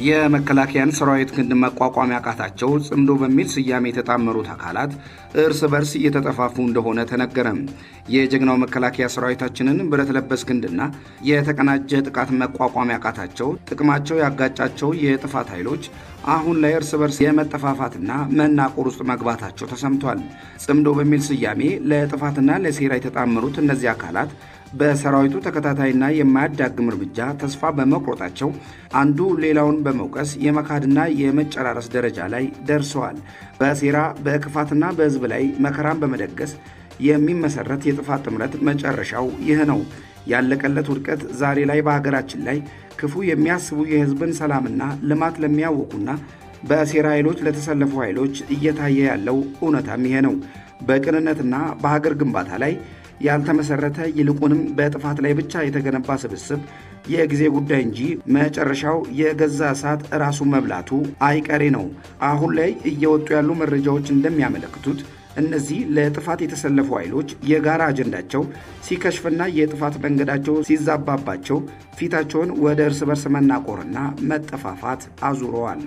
የመከላከያን ሰራዊት ክንድ መቋቋም ያቃታቸው ጽምዶ በሚል ስያሜ የተጣመሩት አካላት እርስ በርስ እየተጠፋፉ እንደሆነ ተነገረም። የጀግናው መከላከያ ሰራዊታችንን ብረት ለበስ ክንድና የተቀናጀ ጥቃት መቋቋም ያቃታቸው ጥቅማቸው ያጋጫቸው የጥፋት ኃይሎች አሁን ላይ እርስ በርስ የመጠፋፋትና መናቆር ውስጥ መግባታቸው ተሰምቷል። ጽምዶ በሚል ስያሜ ለጥፋትና ለሴራ የተጣመሩት እነዚህ አካላት በሰራዊቱ ተከታታይና የማያዳግም እርምጃ ተስፋ በመቁረጣቸው አንዱ ሌላውን በመውቀስ የመካድና የመጨራረስ ደረጃ ላይ ደርሰዋል። በሴራ በክፋትና በሕዝብ ላይ መከራን በመደገስ የሚመሰረት የጥፋት ጥምረት መጨረሻው ይህ ነው። ያለቀለት ውድቀት ዛሬ ላይ በሀገራችን ላይ ክፉ የሚያስቡ የሕዝብን ሰላምና ልማት ለሚያውቁና በሴራ ኃይሎች ለተሰለፉ ኃይሎች እየታየ ያለው እውነታም ይሄ ነው። በቅንነትና በሀገር ግንባታ ላይ ያልተመሰረተ ይልቁንም በጥፋት ላይ ብቻ የተገነባ ስብስብ የጊዜ ጉዳይ እንጂ መጨረሻው የገዛ እሳት ራሱ መብላቱ አይቀሬ ነው። አሁን ላይ እየወጡ ያሉ መረጃዎች እንደሚያመለክቱት እነዚህ ለጥፋት የተሰለፉ ኃይሎች የጋራ አጀንዳቸው ሲከሽፍና የጥፋት መንገዳቸው ሲዛባባቸው ፊታቸውን ወደ እርስ በርስ መናቆርና መጠፋፋት አዙረዋል።